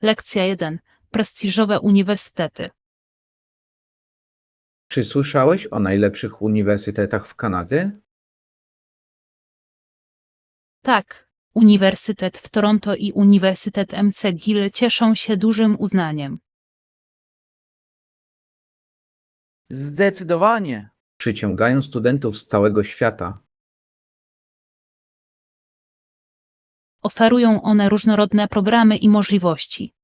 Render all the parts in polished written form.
Lekcja 1. Prestiżowe uniwersytety. Czy słyszałeś o najlepszych uniwersytetach w Kanadzie? Tak, Uniwersytet w Toronto i Uniwersytet McGill cieszą się dużym uznaniem. Zdecydowanie. Przyciągają studentów z całego świata. Oferują one różnorodne programy i możliwości.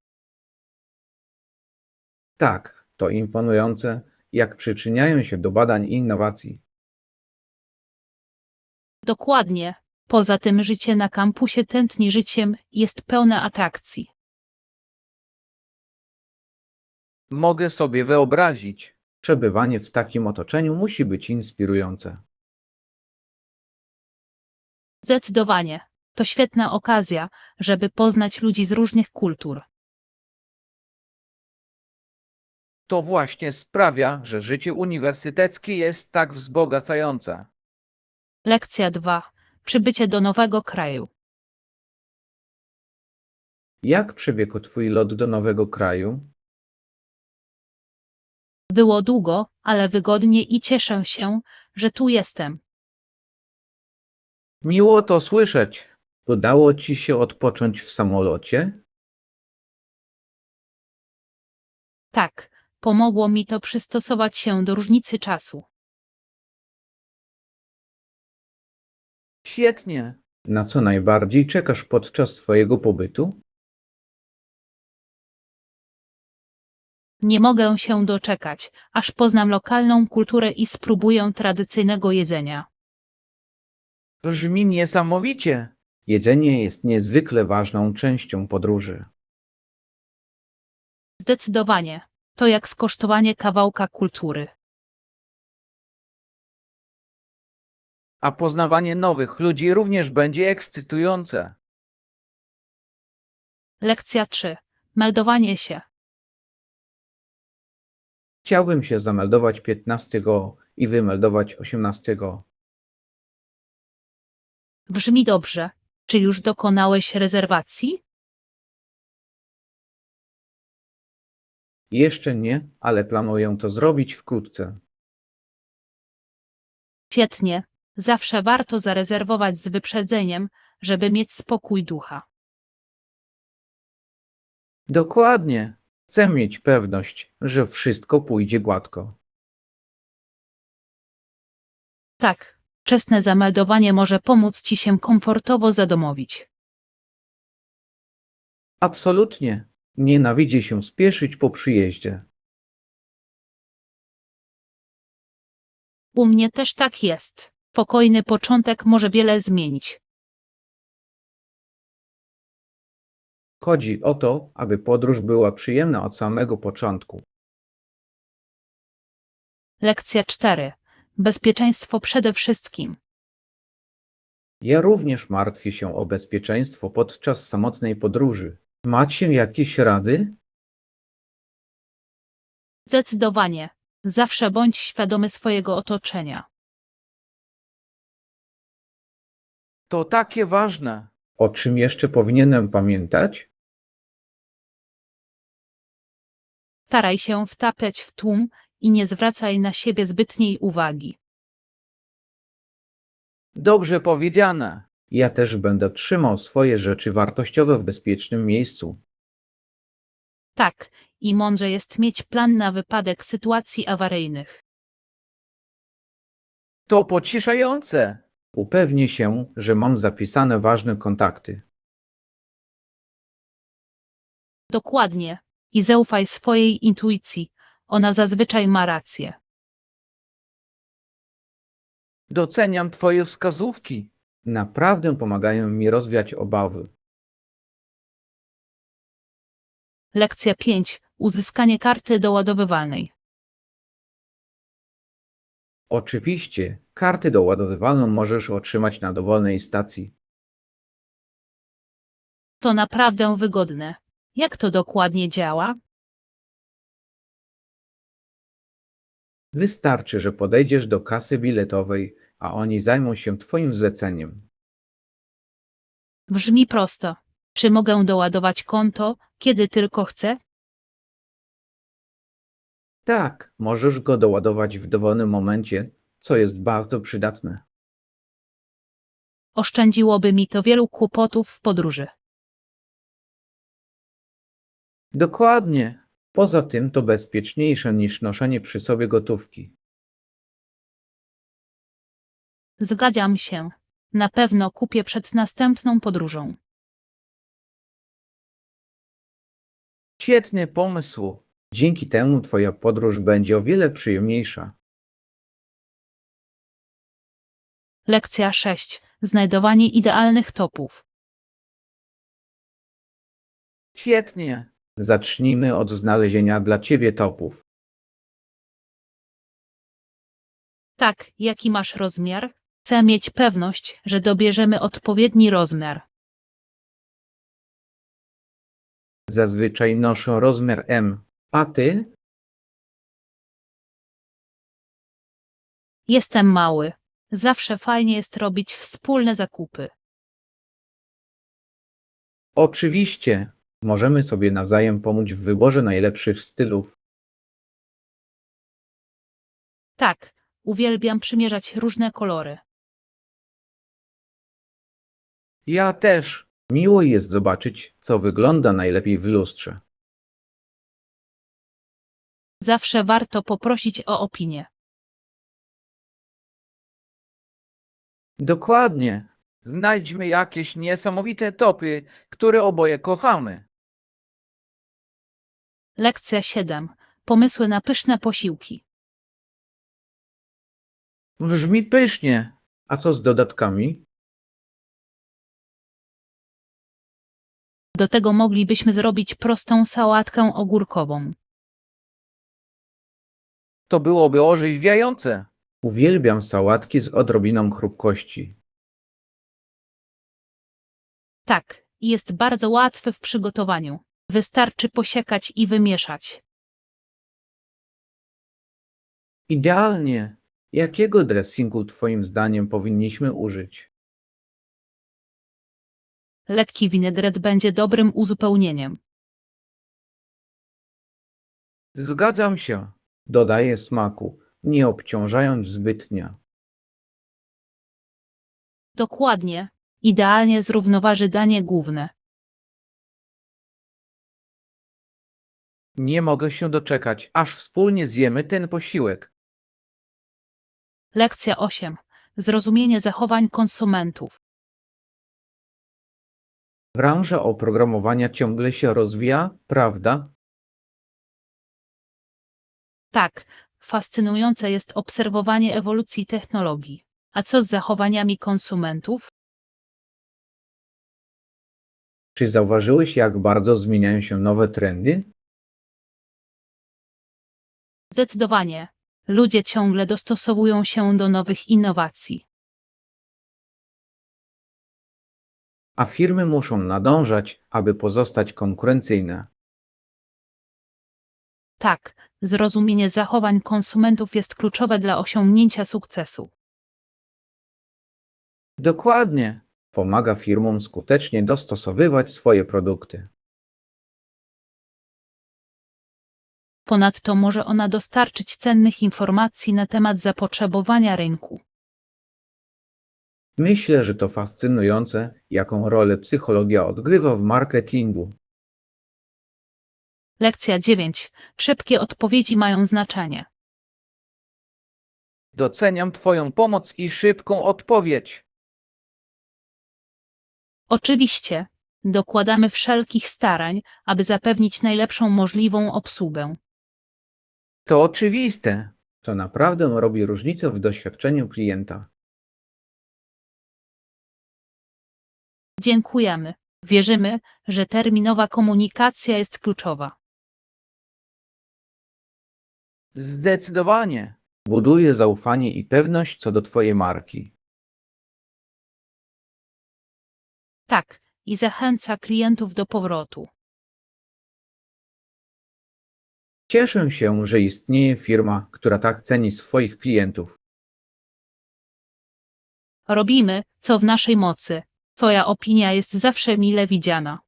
Tak, to imponujące, jak przyczyniają się do badań i innowacji. Dokładnie. Poza tym życie na kampusie tętni życiem i jest pełne atrakcji. Mogę sobie wyobrazić. Przebywanie w takim otoczeniu musi być inspirujące. Zdecydowanie. To świetna okazja, żeby poznać ludzi z różnych kultur. To właśnie sprawia, że życie uniwersyteckie jest tak wzbogacające. Lekcja 2. Przybycie do nowego kraju. Jak przebiegł twój lot do nowego kraju? Było długo, ale wygodnie i cieszę się, że tu jestem. Miło to słyszeć. Udało ci się odpocząć w samolocie? Tak, pomogło mi to przystosować się do różnicy czasu. Świetnie. Na co najbardziej czekasz podczas twojego pobytu? Nie mogę się doczekać, aż poznam lokalną kulturę i spróbuję tradycyjnego jedzenia. Brzmi niesamowicie. Jedzenie jest niezwykle ważną częścią podróży. Zdecydowanie. To jak skosztowanie kawałka kultury. A poznawanie nowych ludzi również będzie ekscytujące. Lekcja 3. Meldowanie się. Chciałbym się zameldować 15 i wymeldować 18. Brzmi dobrze. Czy już dokonałeś rezerwacji? Jeszcze nie, ale planuję to zrobić wkrótce. Świetnie. Zawsze warto zarezerwować z wyprzedzeniem, żeby mieć spokój ducha. Dokładnie. Chcę mieć pewność, że wszystko pójdzie gładko. Tak, wczesne zameldowanie może pomóc Ci się komfortowo zadomowić. Absolutnie. Nienawidzi się spieszyć po przyjeździe. U mnie też tak jest. Spokojny początek może wiele zmienić. Chodzi o to, aby podróż była przyjemna od samego początku. Lekcja 4. Bezpieczeństwo przede wszystkim. Ja również martwię się o bezpieczeństwo podczas samotnej podróży. Macie jakieś rady? Zdecydowanie. Zawsze bądź świadomy swojego otoczenia. To takie ważne. O czym jeszcze powinienem pamiętać? Staraj się wtapiać w tłum i nie zwracaj na siebie zbytniej uwagi. Dobrze powiedziane. Ja też będę trzymał swoje rzeczy wartościowe w bezpiecznym miejscu. Tak, i mądrze jest mieć plan na wypadek sytuacji awaryjnych. To pocieszające. Upewnij się, że mam zapisane ważne kontakty. Dokładnie. I zaufaj swojej intuicji. Ona zazwyczaj ma rację. Doceniam twoje wskazówki. Naprawdę pomagają mi rozwiać obawy. Lekcja 5. Uzyskanie karty doładowywalnej. Oczywiście, karty doładowywalną możesz otrzymać na dowolnej stacji. To naprawdę wygodne. Jak to dokładnie działa? Wystarczy, że podejdziesz do kasy biletowej, a oni zajmą się twoim zleceniem. Brzmi prosto. Czy mogę doładować konto, kiedy tylko chcę? Tak, możesz go doładować w dowolnym momencie, co jest bardzo przydatne. Oszczędziłoby mi to wielu kłopotów w podróży. Dokładnie. Poza tym to bezpieczniejsze niż noszenie przy sobie gotówki. Zgadzam się. Na pewno kupię przed następną podróżą. Świetny pomysł. Dzięki temu twoja podróż będzie o wiele przyjemniejsza. Lekcja 6. Znajdowanie idealnych topów. Świetnie. Zacznijmy od znalezienia dla ciebie topów. Tak, jaki masz rozmiar? Chcę mieć pewność, że dobierzemy odpowiedni rozmiar. Zazwyczaj noszę rozmiar M. A ty? Jestem mały. Zawsze fajnie jest robić wspólne zakupy. Oczywiście. Możemy sobie nawzajem pomóc w wyborze najlepszych stylów. Tak, uwielbiam przymierzać różne kolory. Ja też. Miło jest zobaczyć, co wygląda najlepiej w lustrze. Zawsze warto poprosić o opinię. Dokładnie. Znajdźmy jakieś niesamowite topy, które oboje kochamy. Lekcja 7. Pomysły na pyszne posiłki. Brzmi pysznie. A co z dodatkami? Do tego moglibyśmy zrobić prostą sałatkę ogórkową. To byłoby orzeźwiające. Uwielbiam sałatki z odrobiną chrupkości. Tak, i jest bardzo łatwy w przygotowaniu. Wystarczy posiekać i wymieszać. Idealnie. Jakiego dressingu twoim zdaniem powinniśmy użyć? Lekki winegret będzie dobrym uzupełnieniem. Zgadzam się. Dodaje smaku, nie obciążając zbytnio. Dokładnie. Idealnie zrównoważy danie główne. Nie mogę się doczekać, aż wspólnie zjemy ten posiłek. Lekcja 8. Zrozumienie zachowań konsumentów. Branża oprogramowania ciągle się rozwija, prawda? Tak, fascynujące jest obserwowanie ewolucji technologii. A co z zachowaniami konsumentów? Czy zauważyłeś, jak bardzo zmieniają się nowe trendy? Zdecydowanie. Ludzie ciągle dostosowują się do nowych innowacji. A firmy muszą nadążać, aby pozostać konkurencyjne. Tak, zrozumienie zachowań konsumentów jest kluczowe dla osiągnięcia sukcesu. Dokładnie. Pomaga firmom skutecznie dostosowywać swoje produkty. Ponadto może ona dostarczyć cennych informacji na temat zapotrzebowania rynku. Myślę, że to fascynujące, jaką rolę psychologia odgrywa w marketingu. Lekcja 9. Szybkie odpowiedzi mają znaczenie. Doceniam Twoją pomoc i szybką odpowiedź. Oczywiście, dokładamy wszelkich starań, aby zapewnić najlepszą możliwą obsługę. To oczywiste. To naprawdę robi różnicę w doświadczeniu klienta. Dziękujemy. Wierzymy, że terminowa komunikacja jest kluczowa. Zdecydowanie. Buduje zaufanie i pewność co do Twojej marki. Tak, i zachęca klientów do powrotu. Cieszę się, że istnieje firma, która tak ceni swoich klientów. Robimy, co w naszej mocy. Twoja opinia jest zawsze mile widziana.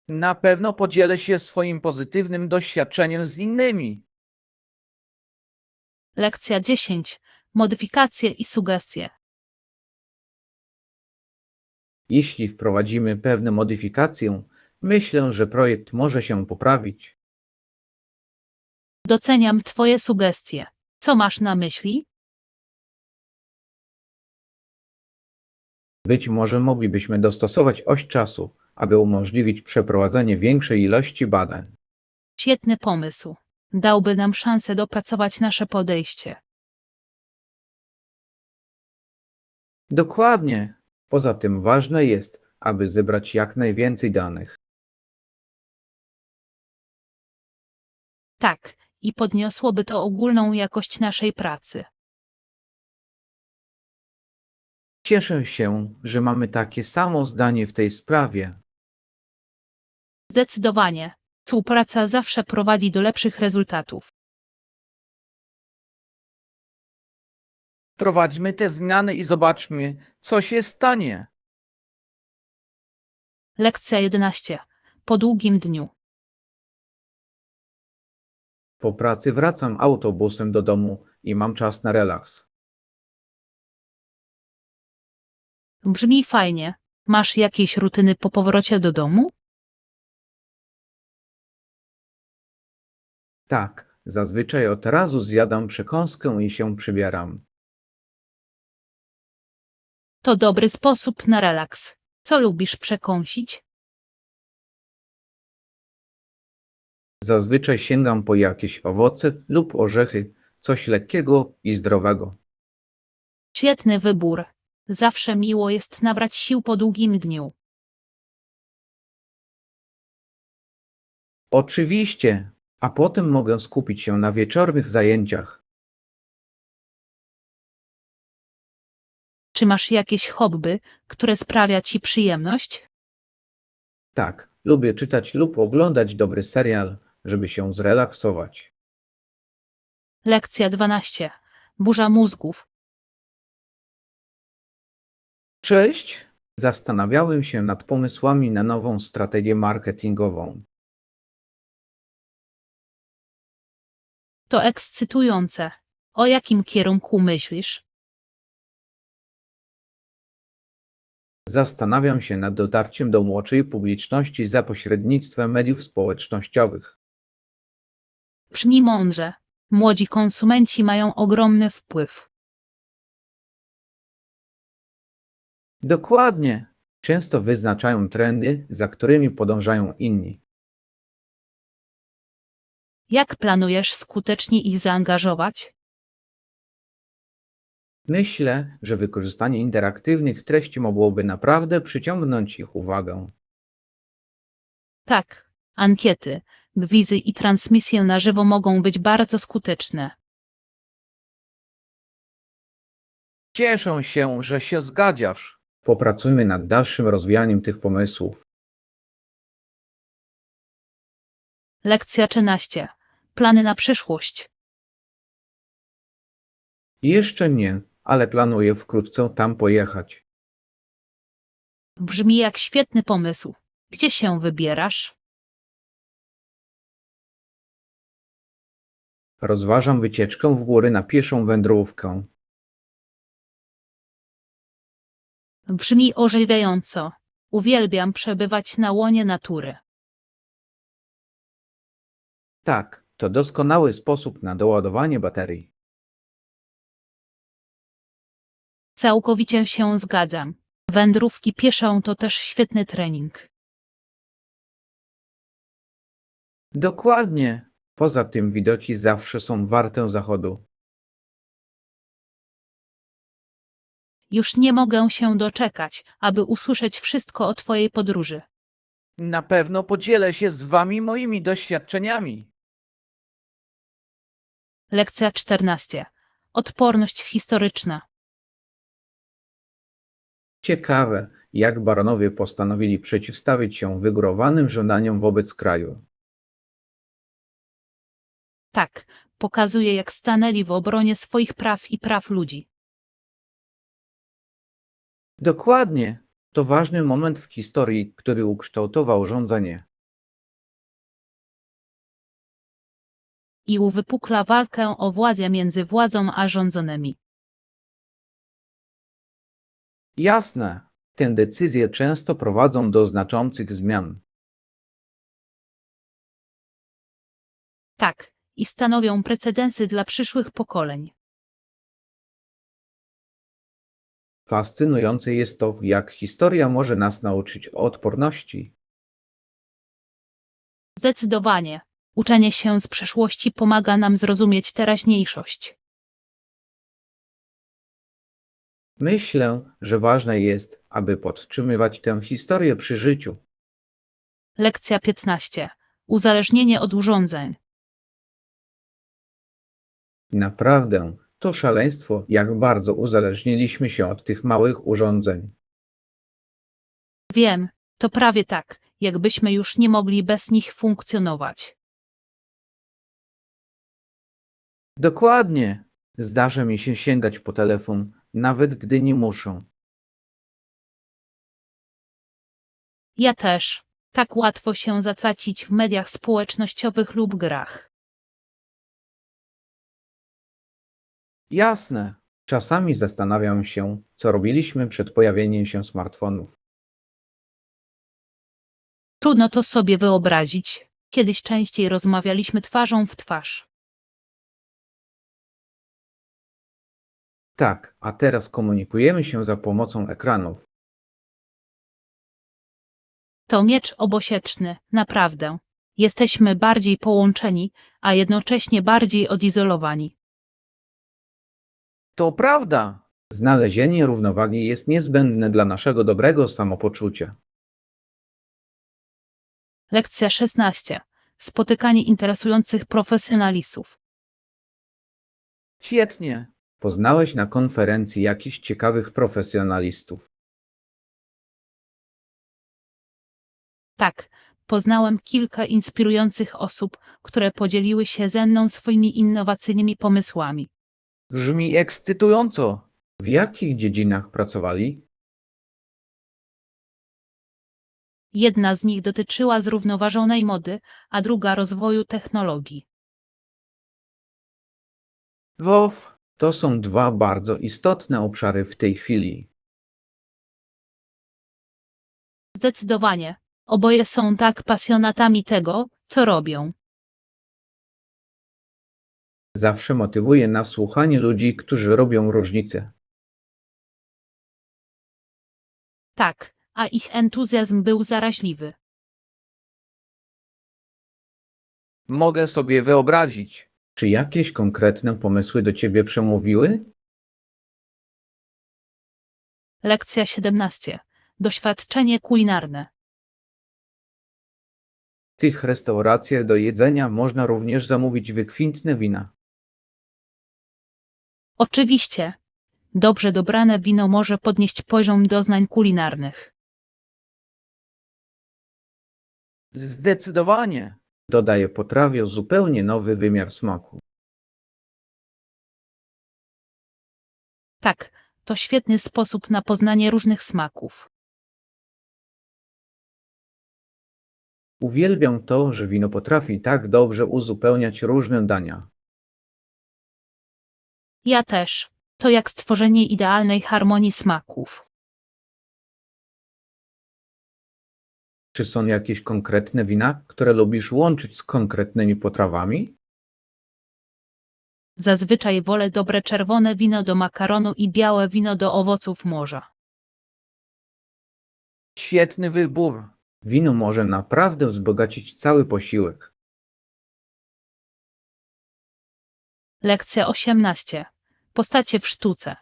Na pewno podzielę się swoim pozytywnym doświadczeniem z innymi. Lekcja 10. Modyfikacje i sugestie. Jeśli wprowadzimy pewne modyfikacje, myślę, że projekt może się poprawić. Doceniam Twoje sugestie. Co masz na myśli? Być może moglibyśmy dostosować oś czasu, aby umożliwić przeprowadzenie większej ilości badań. Świetny pomysł. Dałby nam szansę dopracować nasze podejście. Dokładnie. Poza tym ważne jest, aby zebrać jak najwięcej danych. Tak, i podniosłoby to ogólną jakość naszej pracy. Cieszę się, że mamy takie samo zdanie w tej sprawie. Zdecydowanie. Współpraca zawsze prowadzi do lepszych rezultatów. Prowadźmy te zmiany i zobaczmy, co się stanie. Lekcja 11. Po długim dniu. Po pracy wracam autobusem do domu i mam czas na relaks. Brzmi fajnie. Masz jakieś rutyny po powrocie do domu? Tak, zazwyczaj od razu zjadam przekąskę i się przybieram. To dobry sposób na relaks. Co lubisz przekąsić? Zazwyczaj sięgam po jakieś owoce lub orzechy, coś lekkiego i zdrowego. Świetny wybór. Zawsze miło jest nabrać sił po długim dniu. Oczywiście, a potem mogę skupić się na wieczornych zajęciach. Czy masz jakieś hobby, które sprawia ci przyjemność? Tak, lubię czytać lub oglądać dobry serial, żeby się zrelaksować. Lekcja 12. Burza mózgów. Cześć! Zastanawiałem się nad pomysłami na nową strategię marketingową. To ekscytujące. O jakim kierunku myślisz? Zastanawiam się nad dotarciem do młodszej publiczności za pośrednictwem mediów społecznościowych. Brzmi mądrze. Młodzi konsumenci mają ogromny wpływ. Dokładnie. Często wyznaczają trendy, za którymi podążają inni. Jak planujesz skutecznie ich zaangażować? Myślę, że wykorzystanie interaktywnych treści mogłoby naprawdę przyciągnąć ich uwagę. Tak, ankiety, gwizy i transmisje na żywo mogą być bardzo skuteczne. Cieszę się, że się zgadzasz. Popracujmy nad dalszym rozwijaniem tych pomysłów. Lekcja 13. Plany na przyszłość. Jeszcze nie, ale planuję wkrótce tam pojechać. Brzmi jak świetny pomysł. Gdzie się wybierasz? Rozważam wycieczkę w góry na pieszą wędrówkę. Brzmi orzeźwiająco. Uwielbiam przebywać na łonie natury. Tak, to doskonały sposób na doładowanie baterii. Całkowicie się zgadzam. Wędrówki pieszą to też świetny trening. Dokładnie. Poza tym widoki zawsze są warte zachodu. Już nie mogę się doczekać, aby usłyszeć wszystko o Twojej podróży. Na pewno podzielę się z wami moimi doświadczeniami. Lekcja 14. Odporność historyczna. Ciekawe, jak baronowie postanowili przeciwstawić się wygórowanym żądaniom wobec kraju. Tak, pokazuje jak stanęli w obronie swoich praw i praw ludzi. Dokładnie. To ważny moment w historii, który ukształtował rządzenie. i uwypukla walkę o władzę między władzą a rządzonymi. Jasne, te decyzje często prowadzą do znaczących zmian. Tak, i stanowią precedensy dla przyszłych pokoleń. Fascynujące jest to, jak historia może nas nauczyć odporności. Zdecydowanie. Uczenie się z przeszłości pomaga nam zrozumieć teraźniejszość. Myślę, że ważne jest, aby podtrzymywać tę historię przy życiu. Lekcja 15. Uzależnienie od urządzeń. Naprawdę, to szaleństwo, jak bardzo uzależniliśmy się od tych małych urządzeń. Wiem, to prawie tak, jakbyśmy już nie mogli bez nich funkcjonować. Dokładnie. Zdarza mi się sięgać po telefon, nawet gdy nie muszę. Ja też. Tak łatwo się zatracić w mediach społecznościowych lub grach. Jasne. Czasami zastanawiam się, co robiliśmy przed pojawieniem się smartfonów. Trudno to sobie wyobrazić. Kiedyś częściej rozmawialiśmy twarzą w twarz. Tak, a teraz komunikujemy się za pomocą ekranów. To miecz obosieczny, naprawdę. Jesteśmy bardziej połączeni, a jednocześnie bardziej odizolowani. To prawda. Znalezienie równowagi jest niezbędne dla naszego dobrego samopoczucia. Lekcja 16. Spotykanie interesujących profesjonalistów. Świetnie. Poznałeś na konferencji jakichś ciekawych profesjonalistów. Tak, poznałem kilka inspirujących osób, które podzieliły się ze mną swoimi innowacyjnymi pomysłami. Brzmi ekscytująco. W jakich dziedzinach pracowali? Jedna z nich dotyczyła zrównoważonej mody, a druga rozwoju technologii. WoW to są dwa bardzo istotne obszary w tej chwili. Zdecydowanie. Oboje są tak pasjonatami tego, co robią. Zawsze motywuje nas słuchanie ludzi, którzy robią różnicę. Tak, a ich entuzjazm był zaraźliwy. Mogę sobie wyobrazić. Czy jakieś konkretne pomysły do ciebie przemówiły? Lekcja 17. Doświadczenie kulinarne. W tych restauracjach do jedzenia można również zamówić wykwintne wina. Oczywiście, dobrze dobrane wino może podnieść poziom doznań kulinarnych. Zdecydowanie. Dodaje potrawie zupełnie nowy wymiar smaku. Tak, to świetny sposób na poznanie różnych smaków. Uwielbiam to, że wino potrafi tak dobrze uzupełniać różne dania. Ja też. To jak stworzenie idealnej harmonii smaków. Czy są jakieś konkretne wina, które lubisz łączyć z konkretnymi potrawami? Zazwyczaj wolę dobre czerwone wino do makaronu i białe wino do owoców morza. Świetny wybór. Wino może naprawdę wzbogacić cały posiłek. Lekcja 18. Postacie w sztuce.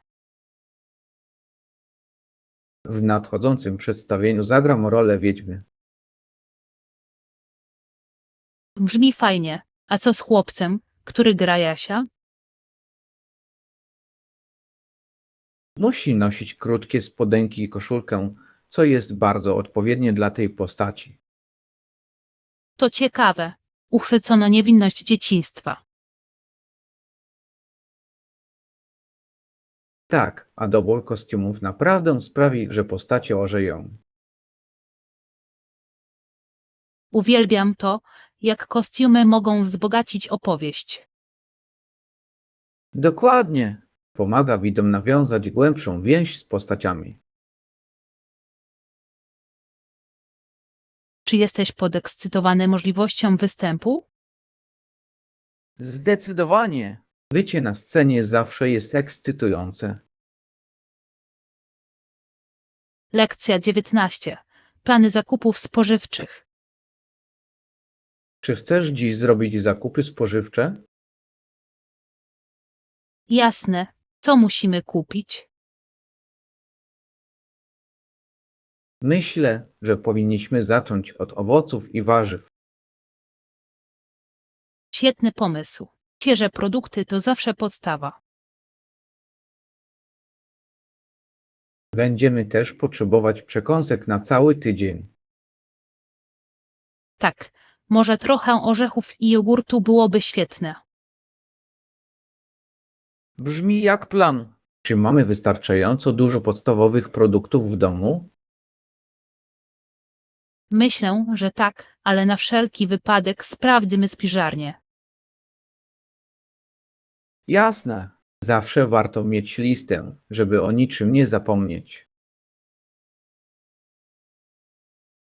W nadchodzącym przedstawieniu zagram rolę wiedźmy. Brzmi fajnie. A co z chłopcem, który gra Jasia? Musi nosić krótkie spodenki i koszulkę, co jest bardzo odpowiednie dla tej postaci. To ciekawe. Uchwycono niewinność dzieciństwa. Tak, a dobór kostiumów naprawdę sprawi, że postacie ożyją. Uwielbiam to, jak kostiumy mogą wzbogacić opowieść. Dokładnie. Pomaga widzom nawiązać głębszą więź z postaciami. Czy jesteś podekscytowany możliwością występu? Zdecydowanie. Bycie na scenie zawsze jest ekscytujące. Lekcja 19. Plany zakupów spożywczych. Czy chcesz dziś zrobić zakupy spożywcze? Jasne, to musimy kupić. Myślę, że powinniśmy zacząć od owoców i warzyw. Świetny pomysł. Świeże produkty to zawsze podstawa. Będziemy też potrzebować przekąsek na cały tydzień. Tak, może trochę orzechów i jogurtu byłoby świetne. Brzmi jak plan. Czy mamy wystarczająco dużo podstawowych produktów w domu? Myślę, że tak, ale na wszelki wypadek sprawdźmy spiżarnię. Jasne. Zawsze warto mieć listę, żeby o niczym nie zapomnieć.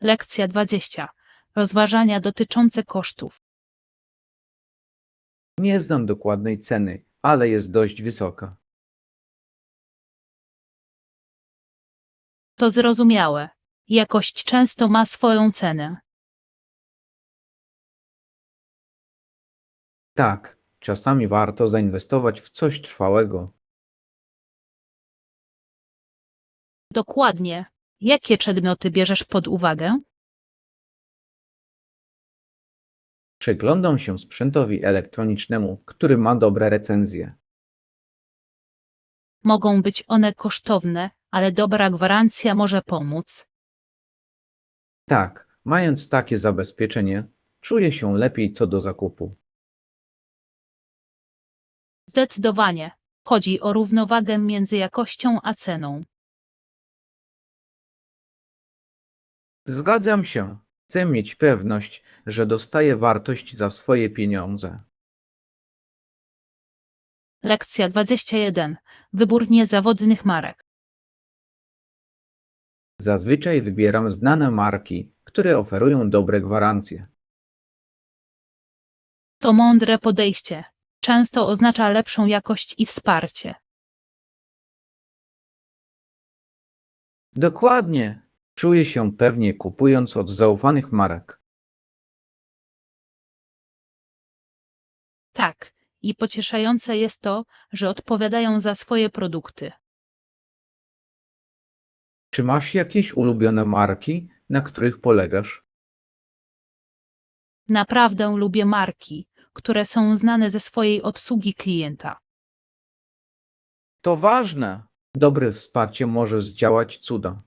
Lekcja 20. Rozważania dotyczące kosztów. Nie znam dokładnej ceny, ale jest dość wysoka. To zrozumiałe. Jakość często ma swoją cenę. Tak, czasami warto zainwestować w coś trwałego. Dokładnie. Jakie przedmioty bierzesz pod uwagę? Przyglądam się sprzętowi elektronicznemu, który ma dobre recenzje. Mogą być one kosztowne, ale dobra gwarancja może pomóc. Tak, mając takie zabezpieczenie, czuję się lepiej co do zakupu. Zdecydowanie. Chodzi o równowagę między jakością a ceną. Zgadzam się. Chcę mieć pewność, że dostaję wartość za swoje pieniądze. Lekcja 21. Wybór niezawodnych marek. Zazwyczaj wybieram znane marki, które oferują dobre gwarancje. To mądre podejście. Często oznacza lepszą jakość i wsparcie. Dokładnie. Czuję się pewnie kupując od zaufanych marek. Tak, i pocieszające jest to, że odpowiadają za swoje produkty. Czy masz jakieś ulubione marki, na których polegasz? Naprawdę lubię marki, które są znane ze swojej obsługi klienta. To ważne. Dobre wsparcie może zdziałać cuda.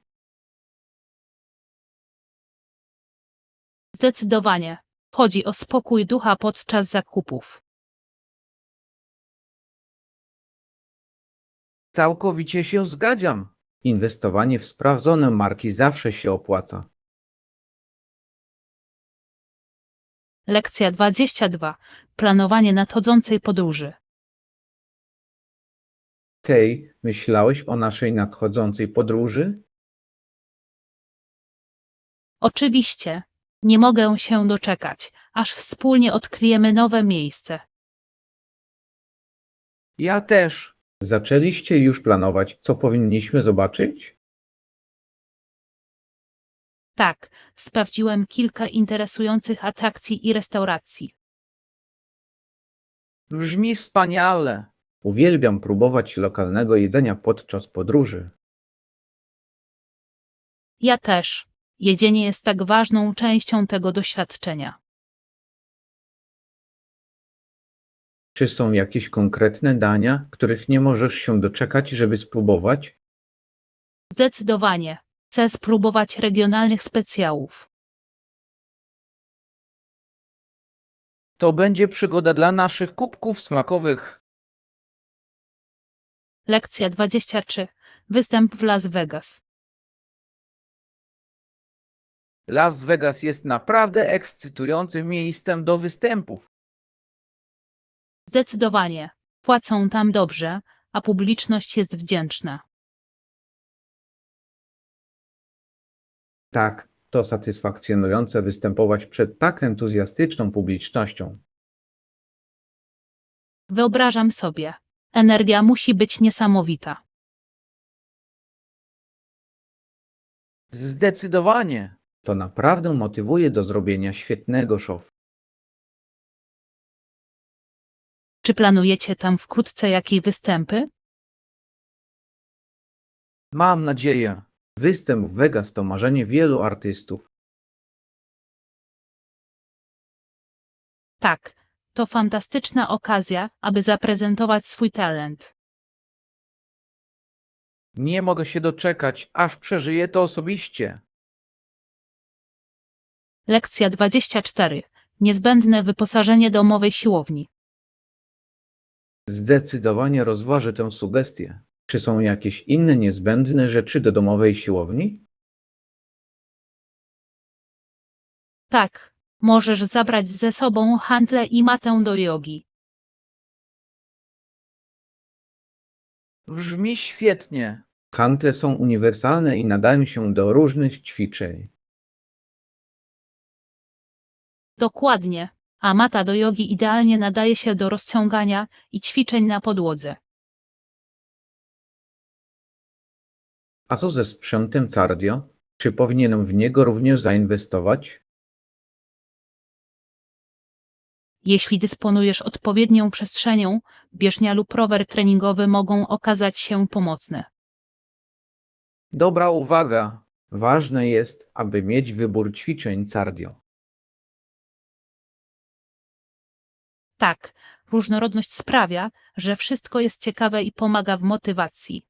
Zdecydowanie. Chodzi o spokój ducha podczas zakupów. Całkowicie się zgadzam. Inwestowanie w sprawdzone marki zawsze się opłaca. Lekcja 22. Planowanie nadchodzącej podróży. Tej, myślałeś o naszej nadchodzącej podróży? Oczywiście. Nie mogę się doczekać, aż wspólnie odkryjemy nowe miejsce. Ja też. Zaczęliście już planować, co powinniśmy zobaczyć? Tak, sprawdziłem kilka interesujących atrakcji i restauracji. Brzmi wspaniale. Uwielbiam próbować lokalnego jedzenia podczas podróży. Ja też. Jedzenie jest tak ważną częścią tego doświadczenia. Czy są jakieś konkretne dania, których nie możesz się doczekać, żeby spróbować? Zdecydowanie. Chcę spróbować regionalnych specjałów. To będzie przygoda dla naszych kubków smakowych. Lekcja 23. Występ w Las Vegas. Las Vegas jest naprawdę ekscytującym miejscem do występów. Zdecydowanie. Płacą tam dobrze, a publiczność jest wdzięczna. Tak, to satysfakcjonujące występować przed tak entuzjastyczną publicznością. Wyobrażam sobie. Energia musi być niesamowita. Zdecydowanie. To naprawdę motywuje do zrobienia świetnego show. Czy planujecie tam wkrótce jakieś występy? Mam nadzieję. Występ w Vegas to marzenie wielu artystów. Tak, to fantastyczna okazja, aby zaprezentować swój talent. Nie mogę się doczekać, aż przeżyję to osobiście. Lekcja 24. Niezbędne wyposażenie domowej siłowni. Zdecydowanie rozważę tę sugestię. Czy są jakieś inne niezbędne rzeczy do domowej siłowni? Tak, możesz zabrać ze sobą hantle i matę do jogi. Brzmi świetnie. Hantle są uniwersalne i nadają się do różnych ćwiczeń. Dokładnie, a mata do jogi idealnie nadaje się do rozciągania i ćwiczeń na podłodze. A co ze sprzętem cardio? Czy powinienem w niego również zainwestować? Jeśli dysponujesz odpowiednią przestrzenią, bieżnia lub rower treningowy mogą okazać się pomocne. Dobra uwaga. Ważne jest, aby mieć wybór ćwiczeń cardio. Tak, różnorodność sprawia, że wszystko jest ciekawe i pomaga w motywacji.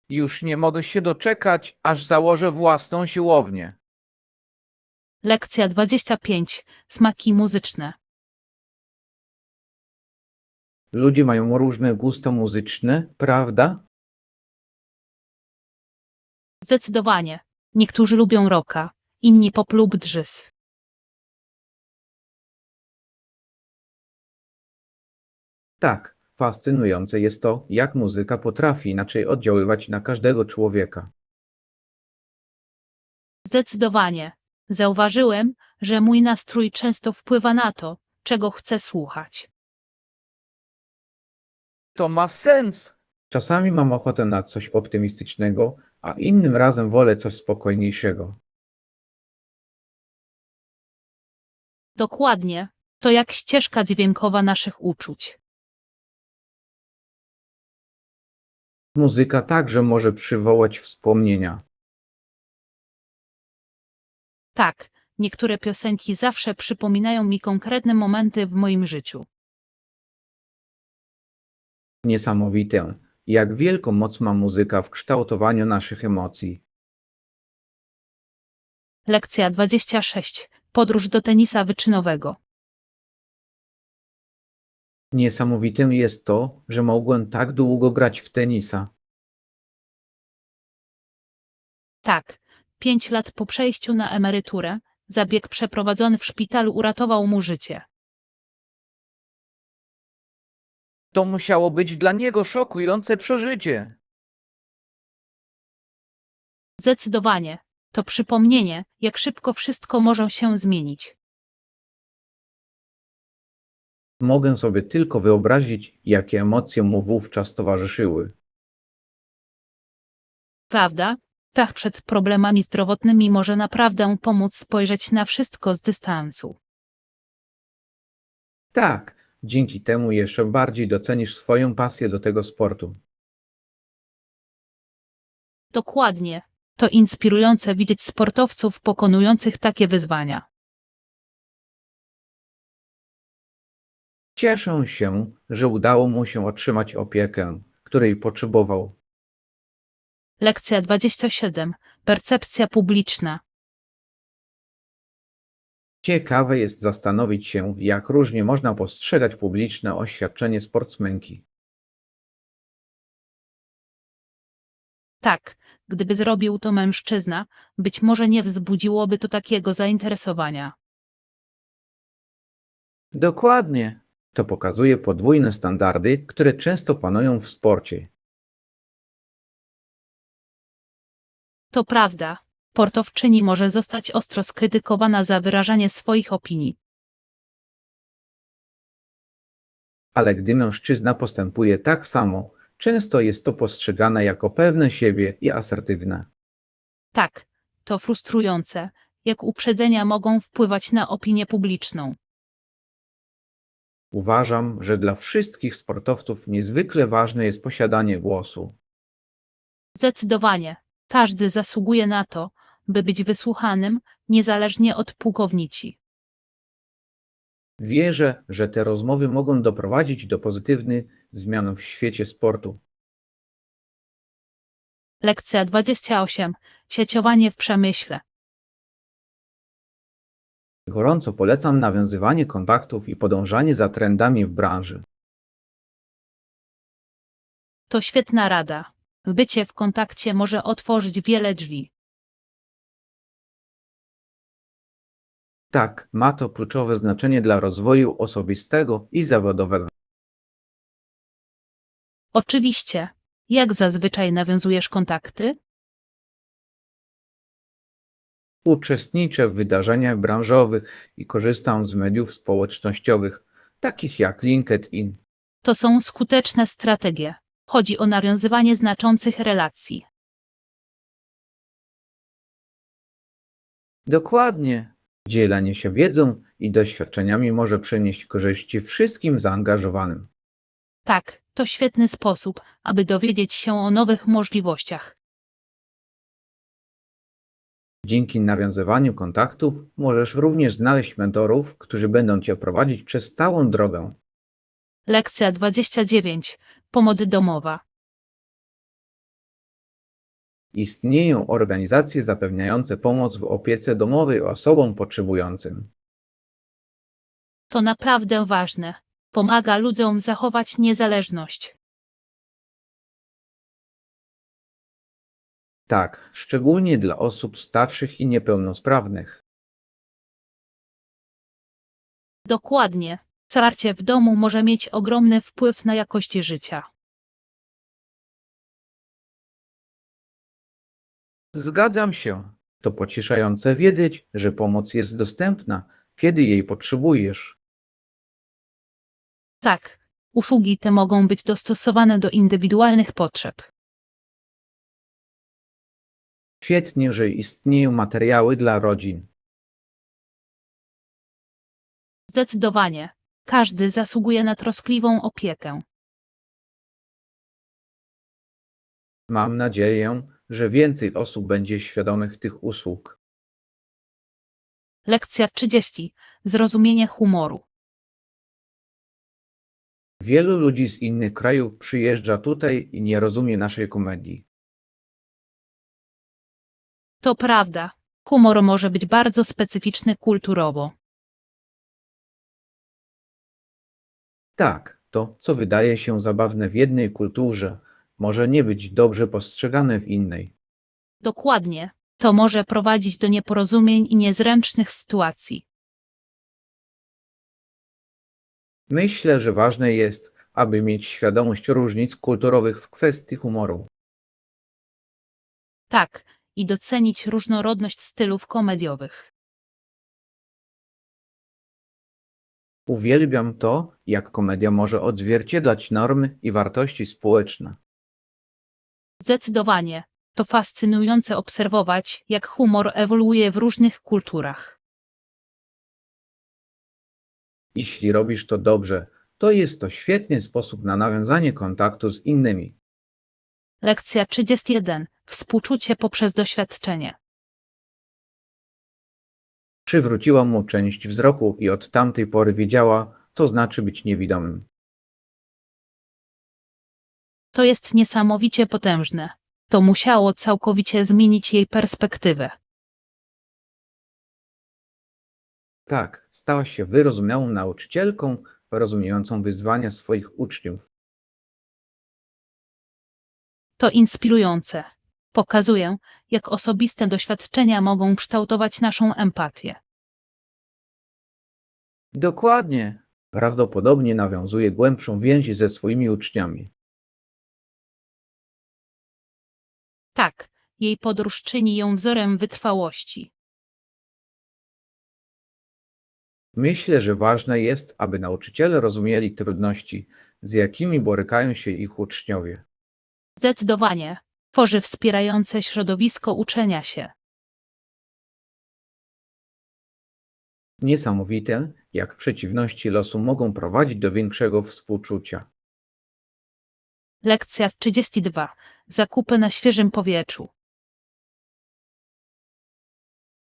Już nie mogę się doczekać, aż założę własną siłownię. Lekcja 25. Smaki muzyczne. Ludzie mają różne gusta muzyczne, prawda? Zdecydowanie. Niektórzy lubią rocka, inni pop lub dżys. Tak, fascynujące jest to, jak muzyka potrafi inaczej oddziaływać na każdego człowieka. Zdecydowanie. Zauważyłem, że mój nastrój często wpływa na to, czego chcę słuchać. To ma sens. Czasami mam ochotę na coś optymistycznego, a innym razem wolę coś spokojniejszego. Dokładnie. To jak ścieżka dźwiękowa naszych uczuć. Muzyka także może przywołać wspomnienia. Tak, niektóre piosenki zawsze przypominają mi konkretne momenty w moim życiu. Niesamowite, jak wielką moc ma muzyka w kształtowaniu naszych emocji. Lekcja 26. Podróż do tenisa wyczynowego. Niesamowite jest to, że mogłem tak długo grać w tenisa. Tak, 5 lat po przejściu na emeryturę, zabieg przeprowadzony w szpitalu uratował mu życie. To musiało być dla niego szokujące przeżycie. Zdecydowanie. To przypomnienie, jak szybko wszystko może się zmienić. Mogę sobie tylko wyobrazić, jakie emocje mu wówczas towarzyszyły. Prawda? Strach przed problemami zdrowotnymi może naprawdę pomóc spojrzeć na wszystko z dystansu. Tak, dzięki temu jeszcze bardziej docenisz swoją pasję do tego sportu. Dokładnie. To inspirujące widzieć sportowców pokonujących takie wyzwania. Cieszę się, że udało mu się otrzymać opiekę, której potrzebował. Lekcja 27. Percepcja publiczna. Ciekawe jest zastanowić się, jak różnie można postrzegać publiczne oświadczenie sportsmenki. Tak, Gdyby zrobił to mężczyzna, być może nie wzbudziłoby to takiego zainteresowania. Dokładnie. To pokazuje podwójne standardy, które często panują w sporcie. To prawda, sportowczyni może zostać ostro skrytykowana za wyrażanie swoich opinii. Ale gdy mężczyzna postępuje tak samo, często jest to postrzegane jako pewne siebie i asertywne. Tak, to frustrujące, jak uprzedzenia mogą wpływać na opinię publiczną. Uważam, że dla wszystkich sportowców niezwykle ważne jest posiadanie głosu. Zdecydowanie, każdy zasługuje na to, by być wysłuchanym, niezależnie od płukownici. Wierzę, że te rozmowy mogą doprowadzić do pozytywnych zmian w świecie sportu. Lekcja 28. Sieciowanie w przemyśle. Gorąco polecam nawiązywanie kontaktów i podążanie za trendami w branży. To świetna rada. Bycie w kontakcie może otworzyć wiele drzwi. Tak, ma to kluczowe znaczenie dla rozwoju osobistego i zawodowego. Oczywiście, jak zazwyczaj nawiązujesz kontakty? Uczestniczę w wydarzeniach branżowych i korzystam z mediów społecznościowych, takich jak LinkedIn. To są skuteczne strategie. Chodzi o nawiązywanie znaczących relacji. Dokładnie. Dzielenie się wiedzą i doświadczeniami może przynieść korzyści wszystkim zaangażowanym. Tak, to świetny sposób, aby dowiedzieć się o nowych możliwościach. Dzięki nawiązywaniu kontaktów możesz również znaleźć mentorów, którzy będą cię prowadzić przez całą drogę. Lekcja 29. Pomoc domowa. Istnieją organizacje zapewniające pomoc w opiece domowej osobom potrzebującym. To naprawdę ważne. Pomaga ludziom zachować niezależność. Tak, szczególnie dla osób starszych i niepełnosprawnych. Dokładnie. Wsparcie w domu może mieć ogromny wpływ na jakość życia. Zgadzam się. To pocieszające wiedzieć, że pomoc jest dostępna, kiedy jej potrzebujesz. Tak, usługi te mogą być dostosowane do indywidualnych potrzeb. Świetnie, że istnieją materiały dla rodzin. Zdecydowanie. Każdy zasługuje na troskliwą opiekę. Mam nadzieję, że więcej osób będzie świadomych tych usług. Lekcja 30. Zrozumienie humoru. Wielu ludzi z innych krajów przyjeżdża tutaj i nie rozumie naszej komedii. To prawda. Humor może być bardzo specyficzny kulturowo. Tak, to, co wydaje się zabawne w jednej kulturze, może nie być dobrze postrzegane w innej. Dokładnie. To może prowadzić do nieporozumień i niezręcznych sytuacji. Myślę, że ważne jest, aby mieć świadomość różnic kulturowych w kwestii humoru. Tak, i docenić różnorodność stylów komediowych. Uwielbiam to, jak komedia może odzwierciedlać normy i wartości społeczne. Zdecydowanie. To fascynujące obserwować, jak humor ewoluuje w różnych kulturach. Jeśli robisz to dobrze, to jest to świetny sposób na nawiązanie kontaktu z innymi. Lekcja 31. Współczucie poprzez doświadczenie. Przywróciła mu część wzroku i od tamtej pory wiedziała, co znaczy być niewidomym. To jest niesamowicie potężne. To musiało całkowicie zmienić jej perspektywę. Tak, stała się wyrozumiałą nauczycielką, rozumiejącą wyzwania swoich uczniów. To inspirujące. Pokazuję, jak osobiste doświadczenia mogą kształtować naszą empatię. Dokładnie. Prawdopodobnie nawiązuje głębszą więź ze swoimi uczniami. Tak, jej podróż czyni ją wzorem wytrwałości. Myślę, że ważne jest, aby nauczyciele rozumieli trudności, z jakimi borykają się ich uczniowie. Zdecydowanie tworzy wspierające środowisko uczenia się. Niesamowite, jak przeciwności losu mogą prowadzić do większego współczucia. Lekcja 32. Zakupy na świeżym powietrzu.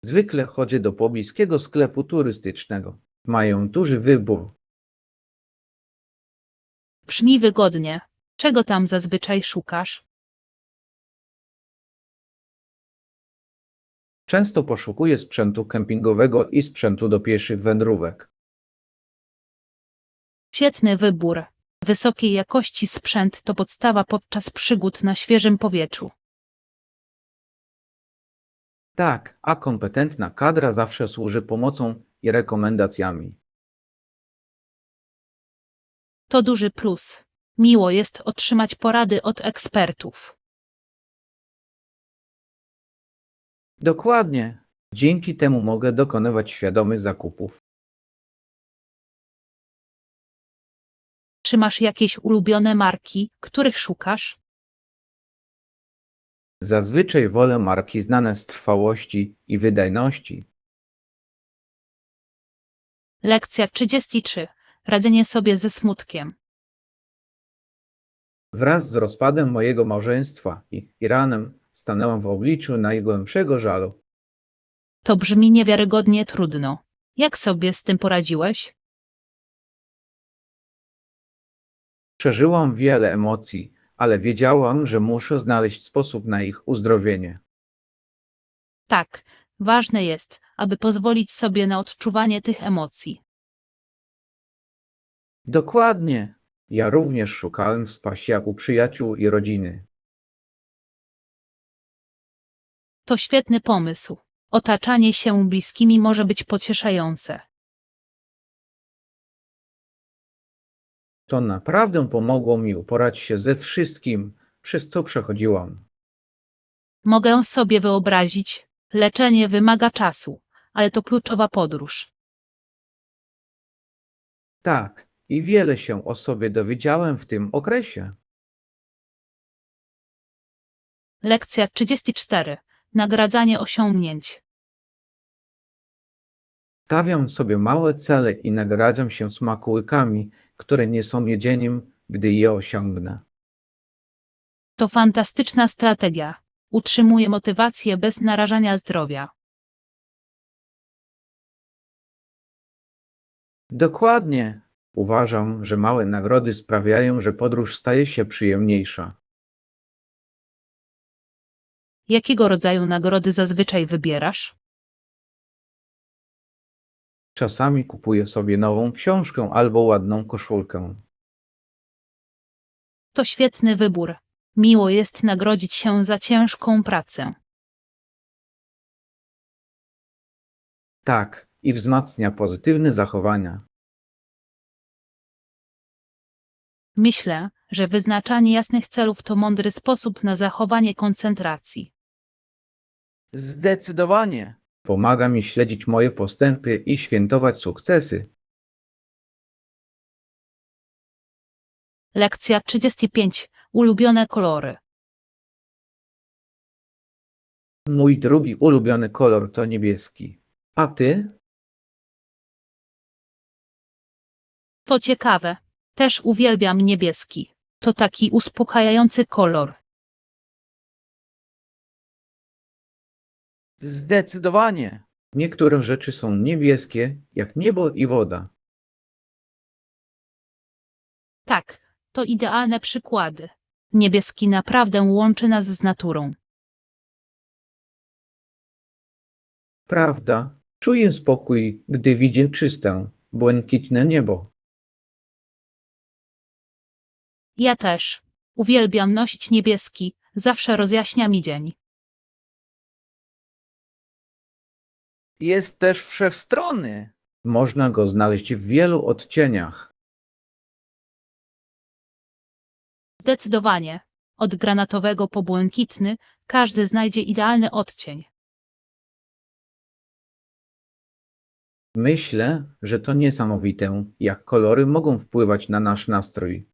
Zwykle chodzę do pobliskiego sklepu turystycznego. Mają duży wybór. Brzmi wygodnie. Czego tam zazwyczaj szukasz? Często poszukuję sprzętu kempingowego i sprzętu do pieszych wędrówek. Świetny wybór. Wysokiej jakości sprzęt to podstawa podczas przygód na świeżym powietrzu. Tak, a kompetentna kadra zawsze służy pomocą i rekomendacjami. To duży plus. Miło jest otrzymać porady od ekspertów. Dokładnie. Dzięki temu mogę dokonywać świadomych zakupów. Czy masz jakieś ulubione marki, których szukasz? Zazwyczaj wolę marki znane z trwałości i wydajności. Lekcja 33. Radzenie sobie ze smutkiem. Wraz z rozpadem mojego małżeństwa i ranem stanęłam w obliczu najgłębszego żalu. To brzmi niewiarygodnie trudno. Jak sobie z tym poradziłeś? Przeżyłam wiele emocji, ale wiedziałam, że muszę znaleźć sposób na ich uzdrowienie. Tak, ważne jest, aby pozwolić sobie na odczuwanie tych emocji. Dokładnie. Ja również szukałem wsparcia u przyjaciół i rodziny. To świetny pomysł. Otaczanie się bliskimi może być pocieszające. To naprawdę pomogło mi uporać się ze wszystkim, przez co przechodziłam. Mogę sobie wyobrazić, leczenie wymaga czasu, ale to kluczowa podróż. Tak, i wiele się o sobie dowiedziałem w tym okresie. Lekcja 34. Nagradzanie osiągnięć. Stawiam sobie małe cele i nagradzam się smakołykami, które nie są jedzeniem, gdy je osiągnę. To fantastyczna strategia. Utrzymuje motywację bez narażania zdrowia. Dokładnie. Uważam, że małe nagrody sprawiają, że podróż staje się przyjemniejsza. Jakiego rodzaju nagrody zazwyczaj wybierasz? Czasami kupuję sobie nową książkę albo ładną koszulkę. To świetny wybór. Miło jest nagrodzić się za ciężką pracę. Tak, i wzmacnia pozytywne zachowania. Myślę, że wyznaczanie jasnych celów to mądry sposób na zachowanie koncentracji. Zdecydowanie. Pomaga mi śledzić moje postępy i świętować sukcesy. Lekcja 35. Ulubione kolory. Mój drugi ulubiony kolor to niebieski. A ty? To ciekawe. Też uwielbiam niebieski. To taki uspokajający kolor. Zdecydowanie. Niektóre rzeczy są niebieskie, jak niebo i woda. Tak, to idealne przykłady. Niebieski naprawdę łączy nas z naturą. Prawda? Czuję spokój, gdy widzę czyste, błękitne niebo. Ja też. Uwielbiam nosić niebieski, zawsze rozjaśnia mi dzień. Jest też wszechstronny. Można go znaleźć w wielu odcieniach. Zdecydowanie. Od granatowego po błękitny każdy znajdzie idealny odcień. Myślę, że to niesamowite, jak kolory mogą wpływać na nasz nastrój.